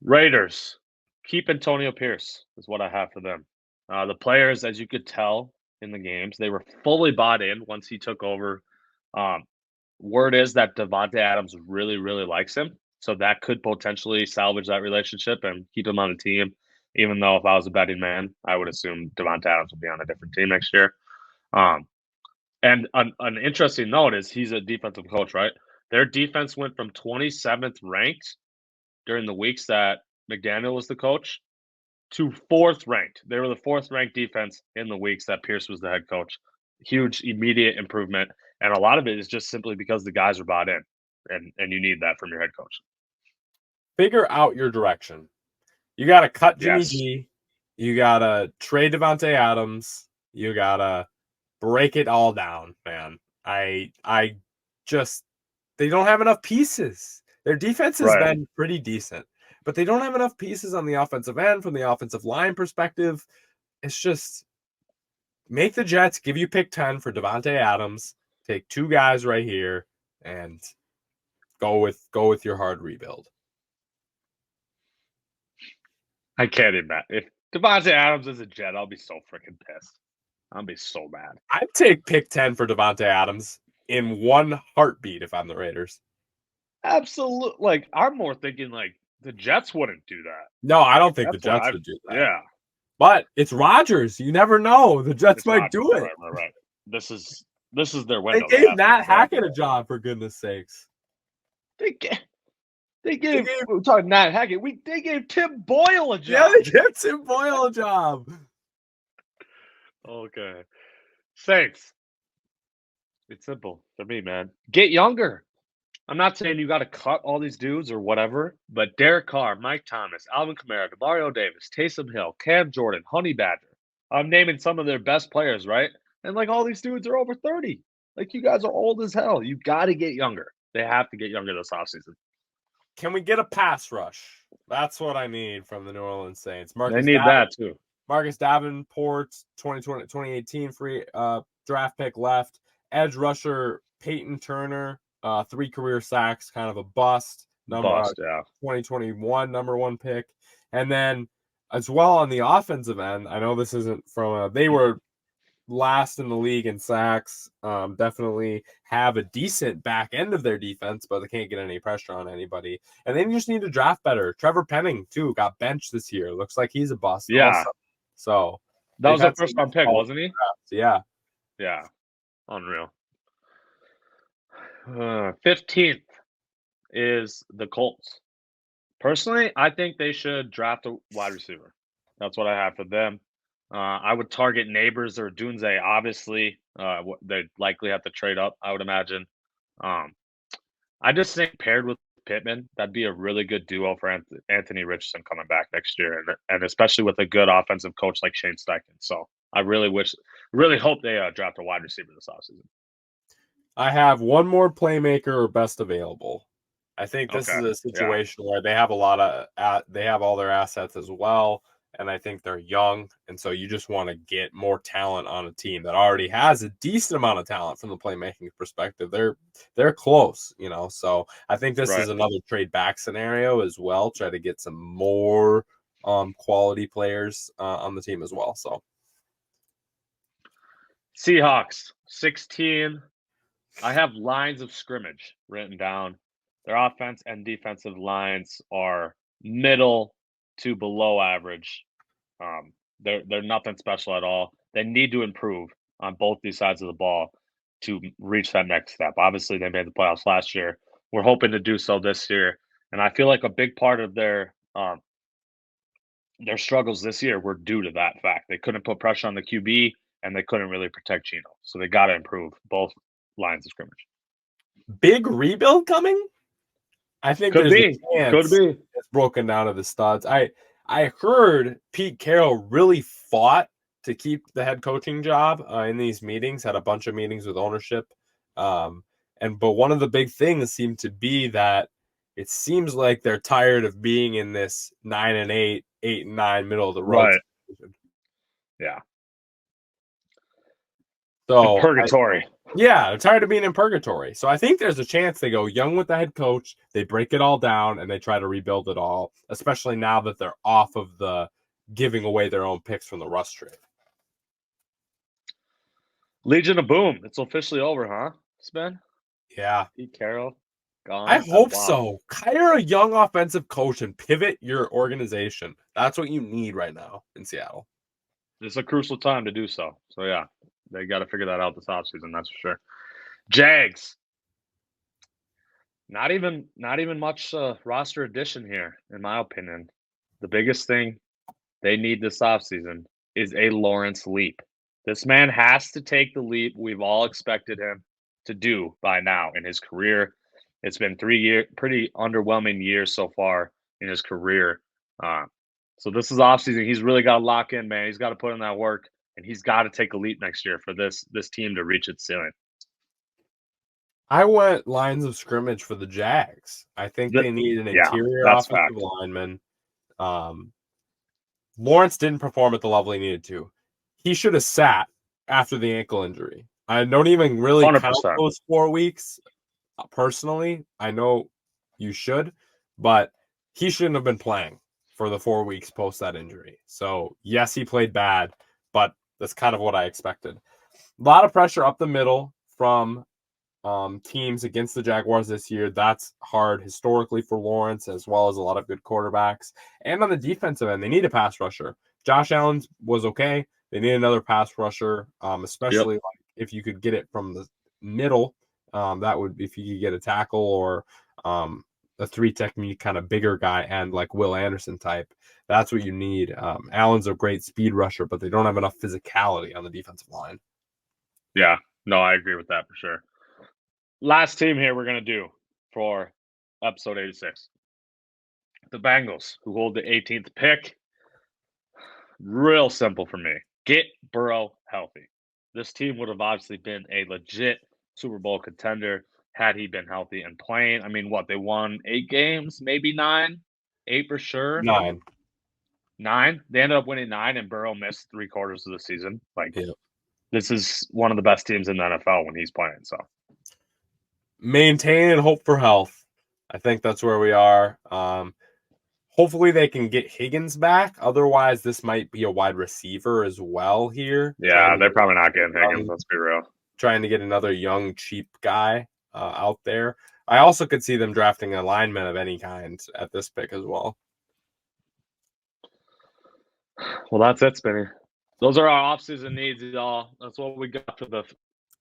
Raiders, keep Antonio Pierce is what I have for them. The players, as you could tell in the games, they were fully bought in once he took over. Um, Word is that Devontae Adams really, really likes him, so that could potentially salvage that relationship and keep him on the team. Even though if I was a betting man, I would assume Devontae Adams would be on a different team next year. Um, and an interesting note is he's a defensive coach, right? Their defense went from 27th ranked during the weeks that McDaniel was the coach to 4th ranked. They were the 4th ranked defense in the weeks that Pierce was the head coach. Huge immediate improvement. And a lot of it is just simply because the guys are bought in. And you need that from your head coach. Figure out your direction. You got to cut Jimmy Yes. G. You got to trade Devontae Adams. You got to break it all down, man. I just they don't have enough pieces. Their defense has Right. been pretty decent, but they don't have enough pieces on the offensive end from the offensive line perspective. It's just make the Jets give you pick 10 for Devontae Adams, take 2 guys right here, and go with your hard rebuild. I can't imagine. If Devontae Adams is a Jet, I'll be so freaking pissed. I'll be so mad. I'd take pick 10 for Devontae Adams in one heartbeat if I'm the Raiders. Absolutely. Like, I'm more thinking like the Jets wouldn't do that. No, I don't think the That's what Jets would do that. yeah. But it's Rodgers. You never know. The Jets It's might Rodgers. do it. Right. This is their They window. gave Matt Hackett a job, for goodness sakes. They They gave gave, we're talking Matt Hackett. They gave Tim Boyle a yeah, job. they gave Tim Boyle a job. Okay. Saints. It's simple for me, man. Get younger. I'm not saying you got to cut all these dudes or whatever, but Derek Carr, Mike Thomas, Alvin Kamara, Demario Davis, Taysom Hill, Cam Jordan, Honey Badger. I'm naming some of their best players, right? And like all these dudes are over 30. Like you guys are old as hell. You got to get younger. They have to get younger this offseason. Can we get a pass rush? That's what I need from the New Orleans Saints. They need that too. Marcus Davenport, 2018 free draft pick left. Edge rusher Peyton Turner, 3 career sacks, kind of a bust. Bust, yeah. 2021 number 1 pick. And then as well on the offensive end, I know this isn't from they were last in the league in sacks. Definitely have a decent back end of their defense, but they can't get any pressure on anybody. And then you just need to draft better. Trevor Penning, too, got benched this year. Looks like he's a bust. Yeah. Also. So that was their first round pick, wasn't he? Yeah. Yeah. Unreal. 15th is the Colts. Personally, I think they should draft a wide receiver. That's what I have for them. I would target Neighbors or Dunze. Obviously, they'd likely have to trade up, I would imagine. I just think paired with Pittman, that'd be a really good duo for Anthony Richardson coming back next year, and especially with a good offensive coach like Shane Steichen. So I really hope they draft a wide receiver this offseason. I have one more playmaker or best available. I think this is a situation where they have they have all their assets as well, and I think they're young, and so you just want to get more talent on a team that already has a decent amount of talent from the playmaking perspective. They're close, so I think this is another trade back scenario as well. Try to get some more quality players on the team as well. So Seahawks 16. I have lines of scrimmage written down. Their offense and defensive lines are middle to below average. They're nothing special at all. They need to improve on both these sides of the ball to reach that next step. Obviously, they made the playoffs last year. We're hoping to do so this year, and I feel like a big part of their struggles this year were due to that fact. They couldn't put pressure on the QB, and they couldn't really protect Geno. So they got to improve both lines of scrimmage. Big rebuild coming? I think could there's be. a chance Could be. It's broken down to the studs. I heard Pete Carroll really fought to keep the head coaching job in these meetings, had a bunch of meetings with ownership. But one of the big things seemed to be that it seems like they're tired of being in this 9-8, 8-9 middle of the road. Right. Yeah. So purgatory. They're tired of being in purgatory. So I think there's a chance they go young with the head coach, they break it all down, and they try to rebuild it all, especially now that they're off of the giving away their own picks from the Russ trade. Legion of Boom. It's officially over, huh, Spin? Yeah. Pete Carroll, gone. I hope so. Hire a young offensive coach and pivot your organization. That's what you need right now in Seattle. It's a crucial time to do so. So, yeah. They got to figure that out this offseason, that's for sure. Jags. Not even much roster addition here, in my opinion. The biggest thing they need this offseason is a Lawrence leap. This man has to take the leap we've all expected him to do by now in his career. It's been 3 years, pretty underwhelming years so far in his career. So this is offseason. He's really got to lock in, man. He's got to put in that work. And he's got to take a leap next year for this team to reach its ceiling. I went lines of scrimmage for the Jags. I think they need an interior offensive lineman. Lawrence didn't perform at the level he needed to. He should have sat after the ankle injury. I don't even really 100%. count those 4 weeks. Personally, I know you should, but he shouldn't have been playing for the 4 weeks post that injury. So, yes, he played bad, but that's kind of what I expected. A lot of pressure up the middle from teams against the Jaguars this year. That's hard historically for Lawrence, as well as a lot of good quarterbacks. And on the defensive end, they need a pass rusher. Josh Allen was okay. They need another pass rusher, especially like if you could get it from the middle. That would be if you could get a tackle or a 3 technique kind of bigger guy and like Will Anderson type. That's what you need. Allen's a great speed rusher, but they don't have enough physicality on the defensive line. Yeah, no, I agree with that for sure. Last team here we're going to do. for episode 86. The Bengals, who hold the 18th pick. Real simple for me. Get Burrow healthy. This team would have obviously been a legit Super Bowl contender had he been healthy and playing. I mean, what, they won 8 games, maybe 9? 8 for sure. 9. 9? They ended up winning 9, and Burrow missed 3/4 of the season. Like, Yeah. this is one of the best teams in the NFL when he's playing. So, Maintain and hope for health. I think that's where we are. Hopefully they can get Higgins back. Otherwise, this might be a wide receiver as well here. yeah, they're probably not getting Higgins. Let's be real. Trying to get another young, cheap guy out there. I also could see them drafting a lineman of any kind at this pick as well. Well, that's it, Spinny. Those are our offseason needs, y'all. That's what we got for the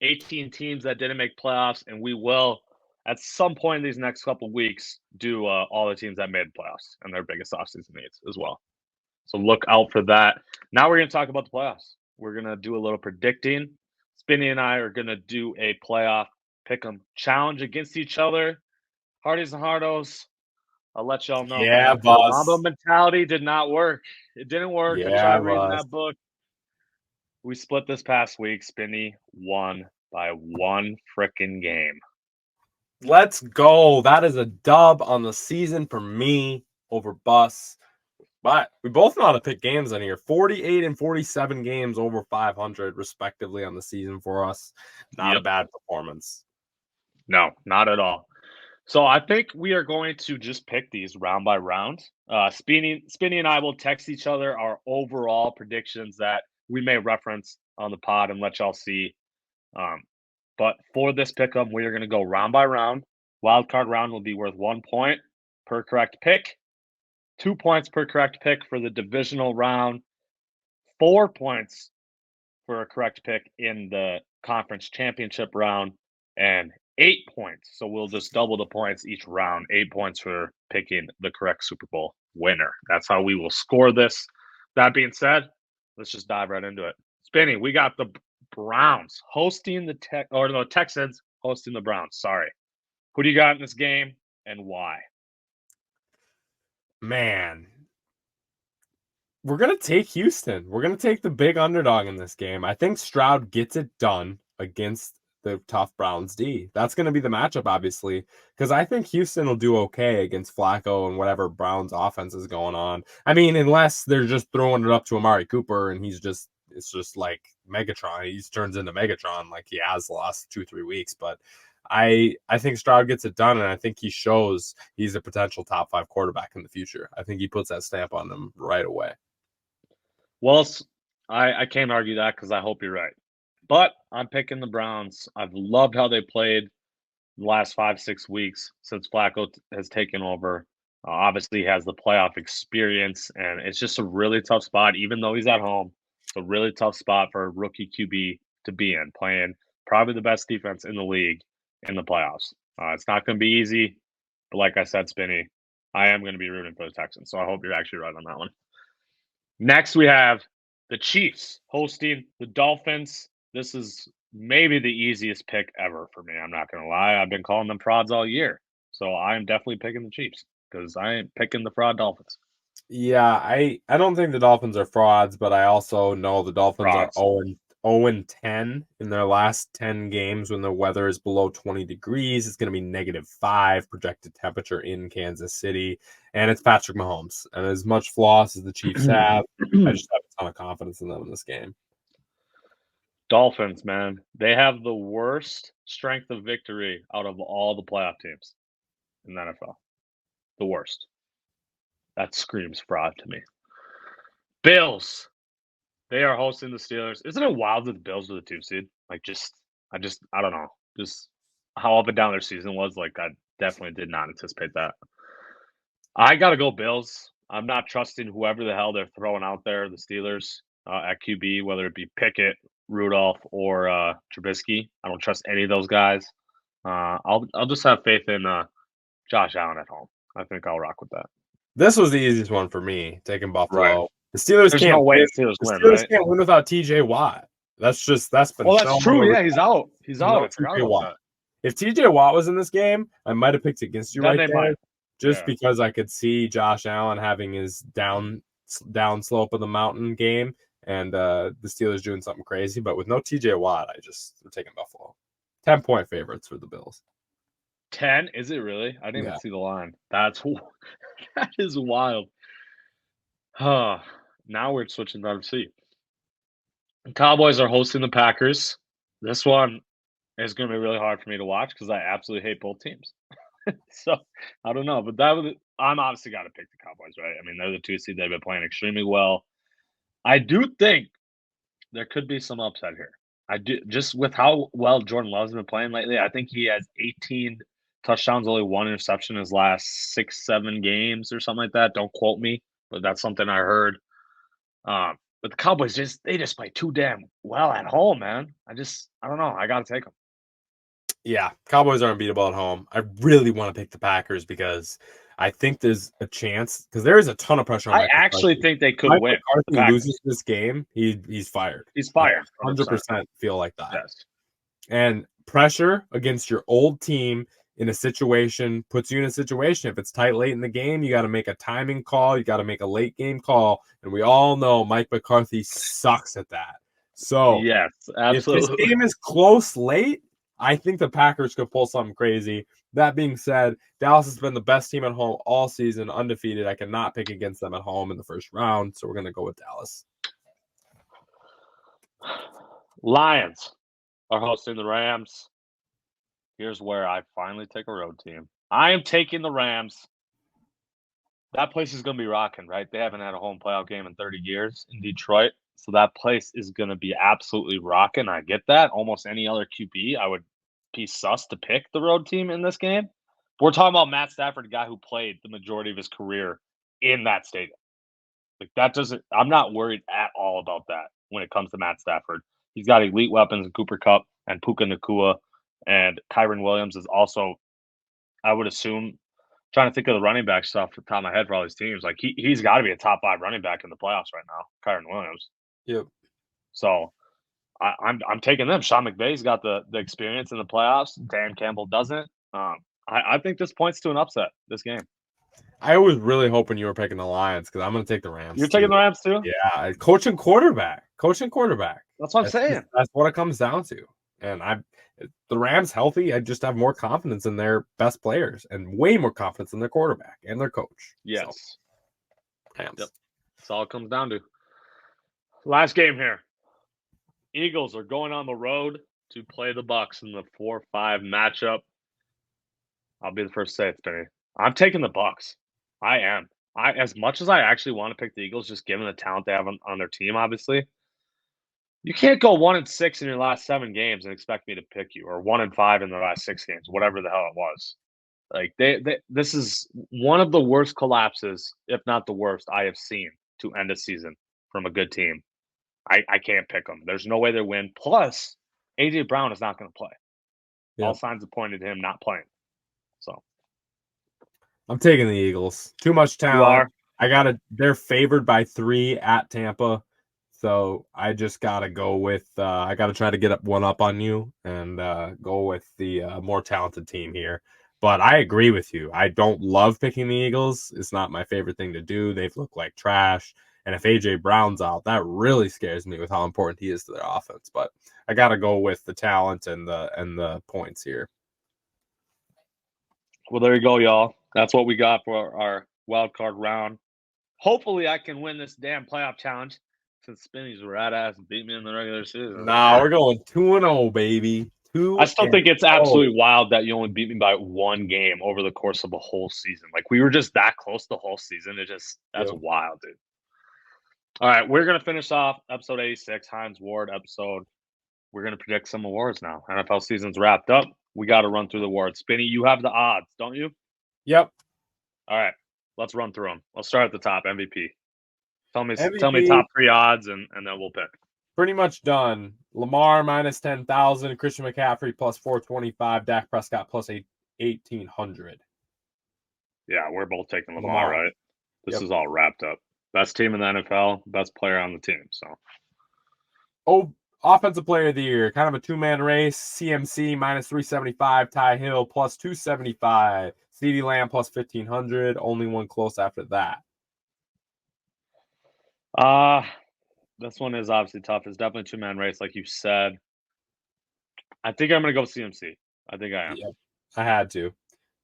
18 teams that didn't make playoffs, and we will, at some point in these next couple of weeks, do all the teams that made playoffs and their biggest offseason needs as well. So look out for that. Now we're going to talk about the playoffs. We're going to do a little predicting. Spinny and I are going to do a playoff pick'em challenge against each other. Hardies and Hardos, I'll let y'all know. Yeah, man, boss. Mamba mentality did not work. It didn't work. I Yeah, tried reading boss. that book. We split this past week. Spinny won by 1 frickin' game. Let's go. That is a dub on the season for me over Bus. But we both know how to pick games on here. 48 and 47 games over 500, respectively, on the season for us. Not a bad performance. No, not at all. So I think we are going to just pick these round by round. Spinny and I will text each other our overall predictions that we may reference on the pod and let y'all see. But for this pick'em, we are going to go round by round. Wild card round will be worth 1 point per correct pick, 2 points per correct pick for the divisional round, 4 points for a correct pick in the conference championship round, and 8 points. So we'll just double the points each round. 8 points for picking the correct Super Bowl winner. That's how we will score this. That being said, let's just dive right into it. Spinny, we got the Browns hosting the Texans hosting the Browns. Sorry. Who do you got in this game and why? Man, we're going to take Houston. We're going to take the big underdog in this game. I think Stroud gets it done against the tough Browns D. That's going to be the matchup, obviously, because I think Houston will do okay against Flacco and whatever Browns offense is going on. I mean, unless they're just throwing it up to Amari Cooper and it's just like Megatron. He turns into Megatron like he has the last 2-3 weeks. But I think Stroud gets it done, and I think he shows he's a potential top 5 quarterback in the future. I think he puts that stamp on them right away. Well, I can't argue that because I hope you're right. But I'm picking the Browns. I've loved how they played the last 5-6 weeks since Flacco has taken over. Obviously, he has the playoff experience, and it's just a really tough spot, even though he's at home. It's a really tough spot for a rookie QB to be in, playing probably the best defense in the league in the playoffs. It's not going to be easy, but like I said, Spinny, I am going to be rooting for the Texans, so I hope you're actually right on that one. Next, we have the Chiefs hosting the Dolphins. This is maybe the easiest pick ever for me. I'm not going to lie. I've been calling them frauds all year, so I am definitely picking the Chiefs because I ain't picking the fraud Dolphins. Yeah, I don't think the Dolphins are frauds, but I also know the Dolphins are 0-10 in their last 10 games when the weather is below 20 degrees. It's going to be -5 projected temperature in Kansas City, and it's Patrick Mahomes. And as much flaws as the Chiefs have, I just have a ton of confidence in them in this game. Dolphins, man, they have the worst strength of victory out of all the playoff teams in the NFL. The worst. That screams fraud to me. Bills. They are hosting the Steelers. Isn't it wild that the Bills are the 2 seed? Like, I don't know. Just how up and down their season was. Like, I definitely did not anticipate that. I got to go Bills. I'm not trusting whoever the hell they're throwing out there, the Steelers at QB, whether it be Pickett, Rudolph, or Trubisky. I don't trust any of those guys. I'll just have faith in Josh Allen at home. I think I'll rock with that. This was the easiest one for me, taking Buffalo. Right. The Steelers There's can't no way win. the Steelers The win, Steelers right? can't win without TJ Watt. That's been Oh, that's shown true. over Yeah, he's out. He's out. No I forgot TJ about Watt. that. If TJ Watt was in this game, I might have picked against you Then right they there, might. just Yeah. because I could see Josh Allen having his down slope of the mountain game, and the Steelers doing something crazy. But with no TJ Watt, I'm taking Buffalo. 10-point favorites for the Bills. 10? Is it really? I didn't even Yeah. see the line. That is wild. Huh. Now we're switching to NFC. Cowboys are hosting the Packers. This one is going to be really hard for me to watch because I absolutely hate both teams. So I don't know, but I'm obviously got to pick the Cowboys, right? I mean, they're the 2 seed. They've been playing extremely well. I do think there could be some upside here. I do just with how well Jordan Love's been playing lately. I think he has 18 touchdowns, only one interception in his last 6, 7 games or something like that. Don't quote me, but that's something I heard. But the Cowboys they just play too damn well at home, man. I don't know. I got to take them. Yeah, Cowboys are unbeatable at home. I really want to pick the Packers because I think there's a chance because there is a ton of pressure on I Mike actually McCarthy. think they could Mike win. The McCarthy loses Packers. this game, he's fired. He's I fired, 100%. 100% feel like that. Yes. And pressure against your old team in a situation puts you in a situation. If it's tight late in the game, you got to make a timing call. You got to make a late game call. And we all know Mike McCarthy sucks at that. So Yes, if this absolutely. game is close late, I think the Packers could pull something crazy. That being said, Dallas has been the best team at home all season, undefeated. I cannot pick against them at home in the first round, so we're going to go with Dallas. Lions are hosting the Rams. Here's where I finally take a road team. I am taking the Rams. That place is going to be rocking, right? They haven't had a home playoff game in 30 years in Detroit. So that place is going to be absolutely rocking. I get that. Almost any other QB, I would be sus to pick the road team in this game. But we're talking about Matt Stafford, a guy who played the majority of his career in that stadium. Like that doesn't. I'm not worried at all about that when it comes to Matt Stafford. He's got elite weapons in Cooper Kupp and Puka Nakua, and Kyron Williams is also. I would assume. Trying to think of the running back stuff off the top of my head for all these teams. Like he's got to be a top 5 running back in the playoffs right now, Kyron Williams. Yep. So I'm taking them. Sean McVay's got the experience in the playoffs. Dan Campbell doesn't. I think this points to an upset. This game. I was really hoping you were picking the Lions because I'm going to take the Rams. You're taking the Rams too? Yeah, coaching quarterback. That's what I'm saying. That's what it comes down to. And the Rams healthy. I just have more confidence in their best players and way more confidence in their quarterback and their coach. Yes. So, Rams. Yep. That's all it comes down to. Last game here. Eagles are going on the road to play the Bucks in the 4-5 matchup. I'll be the first to say it, Spinny. I'm taking the Bucks. I am. As much as I actually want to pick the Eagles, just given the talent they have on their team, obviously. You can't go 1-6 in your last 7 games and expect me to pick you, or 1-5 in the last 6 games, whatever the hell it was. Like this is one of the worst collapses, if not the worst, I have seen to end a season from a good team. I can't pick them. There's no way they win. Plus, AJ Brown is not going to play. Yep. All signs have pointed to him not playing. So I'm taking the Eagles. Too much talent. You are. They're favored by 3 at Tampa. So I just gotta go with I gotta try to get one up on you and go with the more talented team here. But I agree with you. I don't love picking the Eagles. It's not my favorite thing to do. They've looked like trash. And if AJ Brown's out, that really scares me with how important he is to their offense. But I gotta go with the talent and the points here. Well, there you go, y'all. That's what we got for our wild card round. Hopefully, I can win this damn playoff challenge since Spinny's rat ass beat me in the regular season. Nah, we're going 2-0, baby. I still think it's absolutely wild that you only beat me by 1 game over the course of a whole season. Like we were just that close the whole season. That's wild, dude. All right, we're gonna finish off episode 86, Hines Ward episode. We're gonna predict some awards now. NFL season's wrapped up. We got to run through the awards. Spinny, you have the odds, don't you? Yep. All right, let's run through them. Let's start at the top. MVP. Tell me MVP, top 3 odds, and then we'll pick. Pretty much done. Lamar minus 10,000, Christian McCaffrey plus 425, Dak Prescott plus 1,800. Yeah, we're both taking Lamar. Right? This is all wrapped up. Best team in the NFL, best player on the team. So, Offensive player of the year, kind of a two-man race. CMC minus 375, Ty Hill plus 275, CeeDee Lamb plus 1500. Only one close after that. This one is obviously tough. It's definitely a two-man race, like you said. I think I'm gonna go CMC. I think I am. Yep, I had to.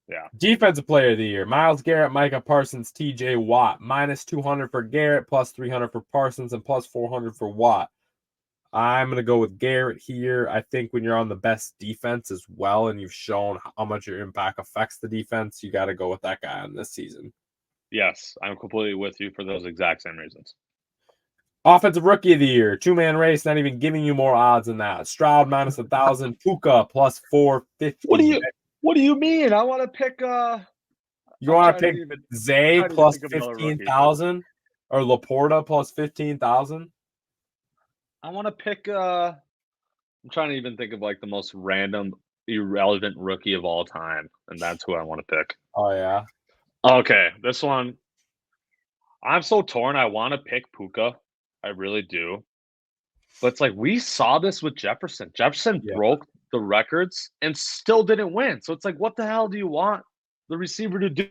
Yeah. Defensive player of the year, Myles Garrett, Micah Parsons, TJ Watt. Minus 200 for Garrett, plus 300 for Parsons, and plus 400 for Watt. I'm going to go with Garrett here. I think when you're on the best defense as well, and you've shown how much your impact affects the defense, you got to go with that guy on this season. Yes, I'm completely with you for those exact same reasons. Offensive rookie of the year, two-man race, not even giving you more odds than that. Stroud minus 1,000, Puka plus 450. What do you mean? I want to pick You want to pick even Zay trying to even plus think of another rookie. 15,000 or Laporta plus 15,000? I want to pick I'm trying to even think of like the most random, irrelevant rookie of all time, and that's who I want to pick. Oh yeah. Okay, this one. I'm so torn. I want to pick Puka. I really do. But it's like we saw this with Jefferson. Jefferson Yeah. broke the records and still didn't win. So it's like, what the hell do you want the receiver to do?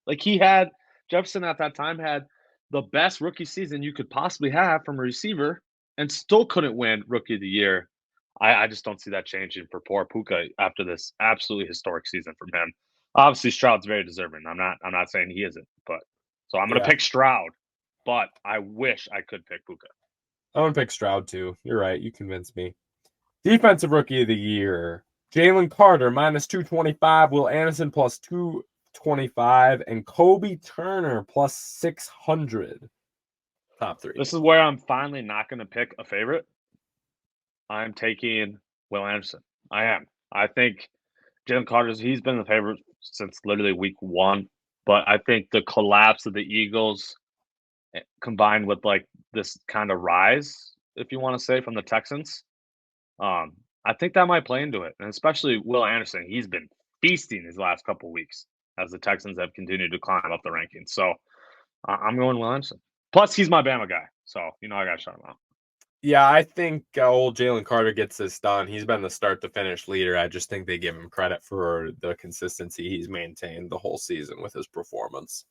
Like Jefferson at that time had the best rookie season you could possibly have from a receiver and still couldn't win rookie of the year. I just don't see that changing for poor Puka after this absolutely historic season from him. Obviously, Stroud's very deserving. I'm not saying he isn't, but so I'm gonna pick Stroud, but I wish I could pick Puka. I'm going to pick Stroud too. You're right. You convinced me. Defensive rookie of the year, Jalen Carter minus 225, Will Anderson plus 225, and Kobe Turner plus 600. Top three. This is where I'm finally not going to pick a favorite. I'm taking Will Anderson. I am. I think Jalen Carter's he's been the favorite since literally week one. But I think the collapse of the Eagles combined with like this kind of rise, if you want to say, from the Texans, I think that might play into it. And especially Will Anderson, he's been feasting his last couple weeks as the Texans have continued to climb up the rankings. So I'm going Will Anderson. Plus, he's my Bama guy. So, I got to shout him out. Yeah, I think old Jalen Carter gets this done. He's been the start to finish leader. I just think they give him credit for the consistency he's maintained the whole season with his performance.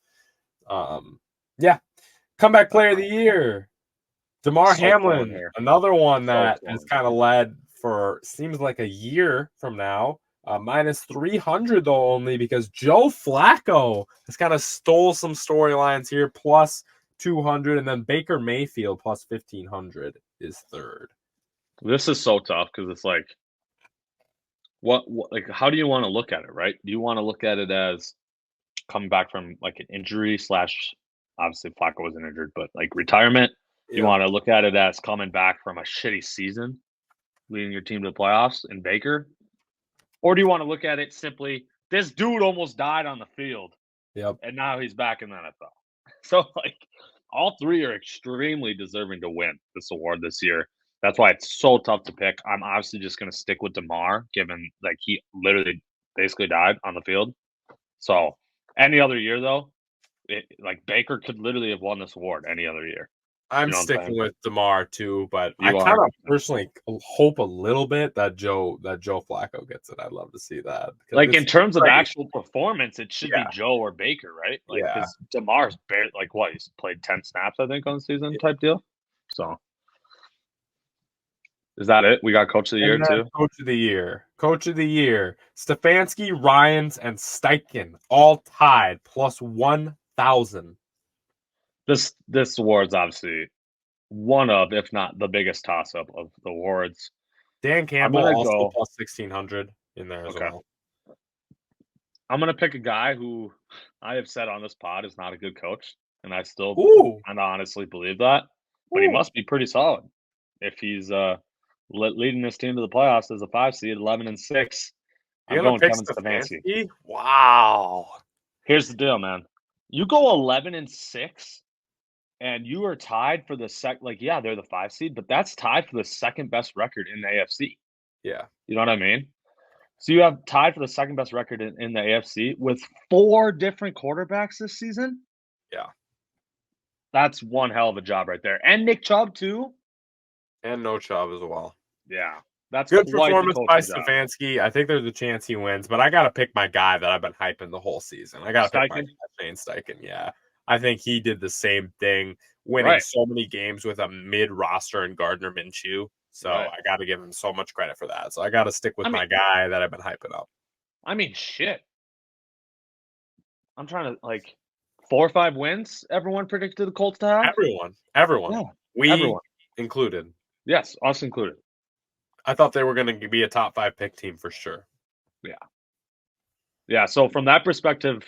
Yeah. Comeback player of the year. DeMar Hamlin, another one that has kind of led for seems like a year from now. Minus 300 though only because Joe Flacco has kind of stole some storylines here. Plus 200, and then Baker Mayfield plus 1,500 is third. This is so tough because it's like, what like how do you want to look at it, right? Do you want to look at it as coming back from like an injury slash obviously Flacco wasn't injured, but like retirement? You want to look at it as coming back from a shitty season, leading your team to the playoffs in Baker? Or do you want to look at it simply, this dude almost died on the field. Yep. And now he's back in the NFL. So like all three are extremely deserving to win this award this year. That's why it's so tough to pick. I'm obviously just going to stick with DeMar, given like he literally basically died on the field. So any other year though, like Baker could literally have won this award any other year. I'm sticking with DeMar too, but I kind of personally hope a little bit that Joe Flacco gets it. I'd love to see that. Like in terms of actual performance, it should be Joe or Baker, right? Like because DeMar's barely like what he's played 10 snaps, I think, on the season type deal. So is that it? We got Coach of the Year too. Coach of the Year. Stefanski, Ryans, and Steichen all tied plus 1,000. This award's obviously one of, if not the biggest toss-up of the awards. Dan Campbell also plus 1,600 in there as well. I'm gonna pick a guy who I have said on this pod is not a good coach, and I still kind of honestly believe that. But he must be pretty solid if he's leading this team to the playoffs as a 5 seed, 11-6. I'm going Kevin Stefanski. Wow. Here's the deal, man. You go 11-6. And you are tied for the they're the 5 seed, but that's tied for the second best record in the AFC. Yeah. You know what I mean? So you have tied for the second best record in the AFC with 4 different quarterbacks this season. Yeah. That's one hell of a job right there. And Nick Chubb, too. And no Chubb as well. Yeah, that's Good quite the performance by coaching job. Stefanski. I think there's a chance he wins, but I got to pick my guy that I've been hyping the whole season. I got to pick my Steichen, guy, Shane Steichen. Yeah. I think he did the same thing, winning right, so many games with a mid roster and Gardner Minshew. So right. I got to give him so much credit for that. So I got to stick I with mean, my guy that I've been hyping up. shit. I'm trying to 4 or 5 wins. Everyone predicted the Colts to have. Everyone, Yeah, we everyone. included. Yes, us included. I thought they were going to be a top 5 pick team for sure. Yeah, yeah. So from that perspective,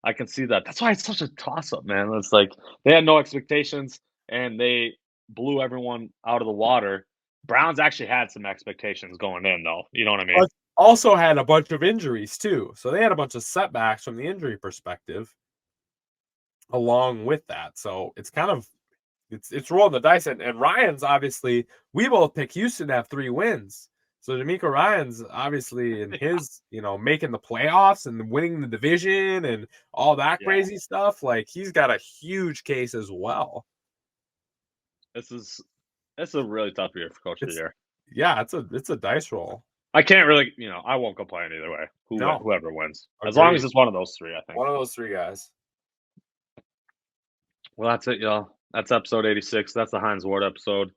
I can see that. That's why it's such a toss up, man. It's like they had no expectations and they blew everyone out of the water. Browns actually had some expectations going in, though. You know what I mean? But also had a bunch of injuries too. So they had a bunch of setbacks from the injury perspective along with that. So it's kind of it's rolling the dice. And Ryan's obviously we both pick Houston to have 3 wins. So D'Amico Ryan's obviously in his, making the playoffs and winning the division and all that Yeah. crazy stuff. Like he's got a huge case as well. It's a really tough year for Coach of the It's Year. yeah, it's a dice roll. I can't really, I won't complain either way. No, Whoever wins, as long as agreed. it's one of those three, I think. One of those 3 guys. Well, that's it, y'all. That's episode 86. That's the Heinz Ward episode.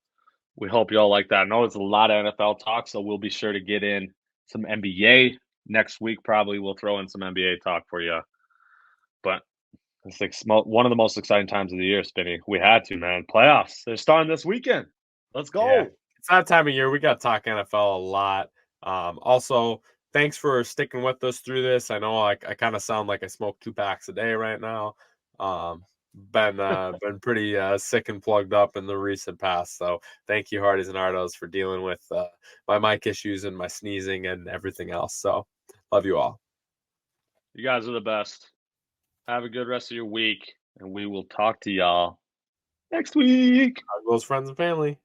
We hope y'all like that. I know it's a lot of NFL talk, so we'll be sure to get in some NBA next week. Probably we'll throw in some NBA talk for you. But it's like one of the most exciting times of the year, Spinny. We had to, man. Playoffs. They're starting this weekend. Let's Yeah, go. it's that time of year. We got to talk NFL a lot. Also, thanks for sticking with us through this. I know I kind of sound like I smoke 2 packs a day right now. Been pretty sick and plugged up in the recent past. So thank you, Hardys and Ardos, for dealing with my mic issues and my sneezing and everything else. So love you all. You guys are the best. Have a good rest of your week, and we will talk to y'all next week. How goes friends and family?